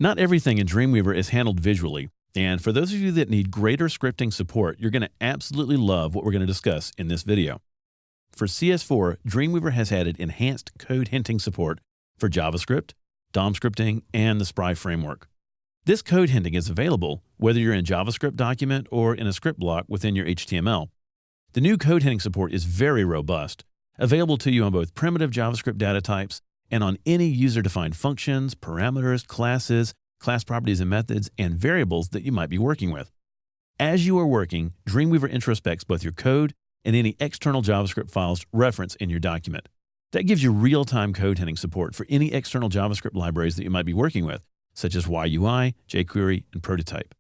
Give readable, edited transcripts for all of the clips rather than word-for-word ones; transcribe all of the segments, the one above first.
Not everything in Dreamweaver is handled visually, and for those of you that need greater scripting support, you're going to absolutely love what we're going to discuss in this video. For CS4, Dreamweaver has added enhanced code hinting support for JavaScript, DOM scripting, and the Spry framework. This code hinting is available whether you're in a JavaScript document or in a script block within your HTML. The new code hinting support is very robust, available to you on both primitive JavaScript data types and on any user-defined functions, parameters, classes, class properties and methods, and variables that you might be working with. As you are working, Dreamweaver introspects both your code and any external JavaScript files referenced in your document. That gives you real-time code hinting support for any external JavaScript libraries that you might be working with, such as YUI, jQuery, and Prototype.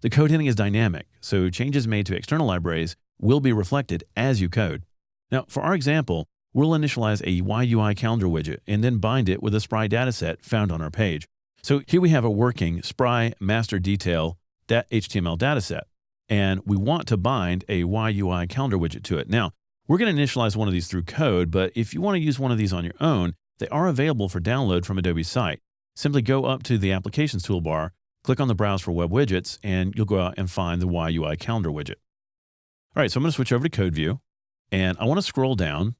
The code hinting is dynamic, so changes made to external libraries will be reflected as you code. Now, for our example, we'll initialize a YUI calendar widget and then bind it with a Spry dataset found on our page. So here we have a working Spry master detail HTML dataset, and we want to bind a YUI calendar widget to it. Now, we're going to initialize one of these through code, but if you want to use one of these on your own, they are available for download from Adobe's site. Simply go up to the Applications toolbar, click on the Browse for Web Widgets, and you'll go out and find the YUI calendar widget. All right, so I'm going to switch over to Code View, and I want to scroll down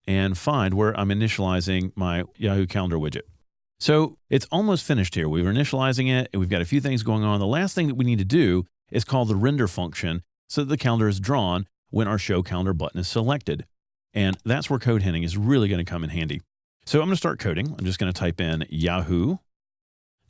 and find where I'm initializing my Yahoo calendar widget. So it's almost finished here. We were initializing it, and we've got a few things going on. The last thing that we need to do is call the render function so that the calendar is drawn when our Show Calendar button is selected. And that's where code hinting is really going to come in handy. So I'm going to start coding. I'm just going to type in Yahoo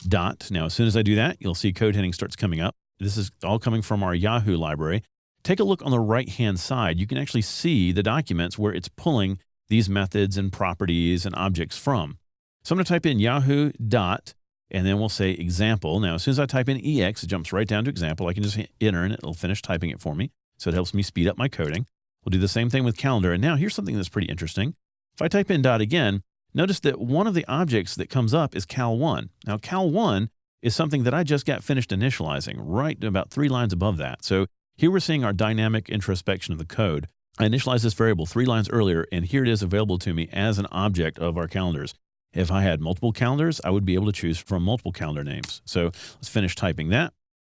dot. Now, as soon as I do that, you'll see code hinting starts coming up. This is all coming from our Yahoo library. Take a look on the right-hand side. You can actually see the documents where it's pulling these methods and properties and objects from. So I'm going to type in Yahoo dot, and then we'll say example. Now, as soon as I type in EX, it jumps right down to example. I can just hit enter, and it'll finish typing it for me. So it helps me speed up my coding. We'll do the same thing with calendar. And now here's something that's pretty interesting. If I type in dot again, notice that one of the objects that comes up is cal1. Now, cal1 is something that I just got finished initializing right about 3 lines above that. So here we're seeing our dynamic introspection of the code. I initialized this variable 3 lines earlier, and here it is available to me as an object of our calendars. If I had multiple calendars, I would be able to choose from multiple calendar names. So let's finish typing that,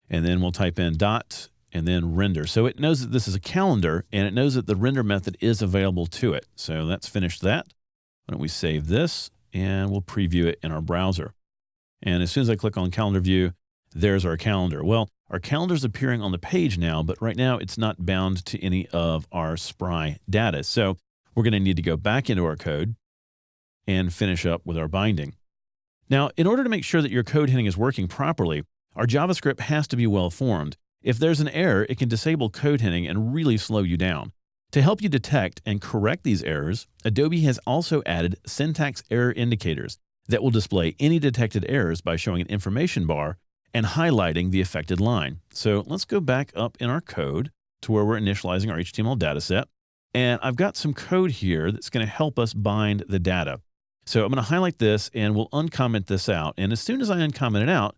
and then we'll type in dot and then render. So it knows that this is a calendar, and it knows that the render method is available to it. So let's finish that. Why don't we save this, and we'll preview it in our browser. And as soon as I click on calendar view, there's our calendar. Well, our calendar is appearing on the page now, but right now it's not bound to any of our Spry data. So we're going to need to go back into our code and finish up with our binding. Now, in order to make sure that your code hinting is working properly, our JavaScript has to be well formed. If there's an error, it can disable code hinting and really slow you down. To help you detect and correct these errors, Adobe has also added syntax error indicators that will display any detected errors by showing an information bar and highlighting the affected line. So let's go back up in our code to where we're initializing our HTML dataset. And I've got some code here that's going to help us bind the data. So I'm going to highlight this, and we'll uncomment this out. And as soon as I uncomment it out,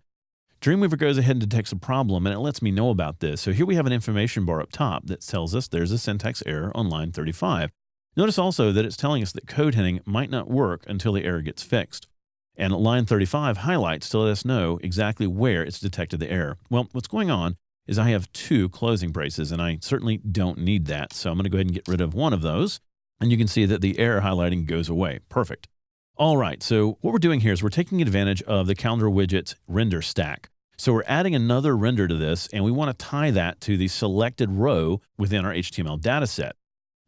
Dreamweaver goes ahead and detects a problem, and it lets me know about this. So here we have an information bar up top that tells us there's a syntax error on line 35. Notice also that it's telling us that code hinting might not work until the error gets fixed. And line 35 highlights to let us know exactly where it's detected the error. Well, what's going on is I have 2 closing braces, and I certainly don't need that. So I'm going to go ahead and get rid of one of those. And you can see that the error highlighting goes away. Perfect. All right, so what we're doing here is we're taking advantage of the calendar widget's render stack. So we're adding another render to this, and we want to tie that to the selected row within our HTML dataset.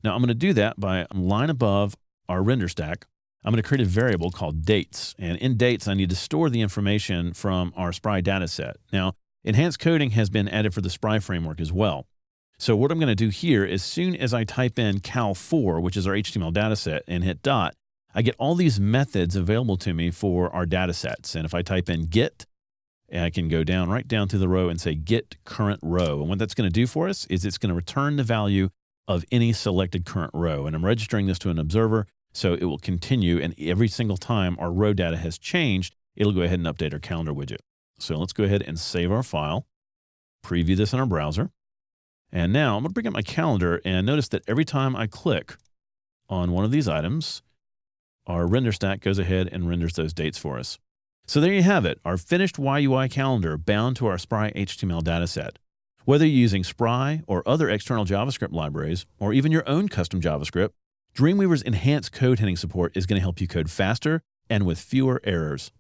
Now I'm going to do that by a line above our render stack. I'm going to create a variable called dates, and in dates I need to store the information from our Spry dataset. Now, enhanced coding has been added for the Spry framework as well. So what I'm going to do here, as soon as I type in cal4, which is our HTML dataset, and hit dot, I get all these methods available to me for our datasets. And if I type in get, I can go down right down to the row and say get current row. And what that's going to do for us is it's going to return the value of any selected current row. And I'm registering this to an observer, so it will continue. And every single time our row data has changed, it'll go ahead and update our calendar widget. So let's go ahead and save our file, preview this in our browser. And now I'm going to bring up my calendar, and notice that every time I click on one of these items, our render stack goes ahead and renders those dates for us. So there you have it, our finished YUI calendar bound to our Spry HTML dataset. Whether you're using Spry or other external JavaScript libraries, or even your own custom JavaScript, Dreamweaver's enhanced code hinting support is going to help you code faster and with fewer errors.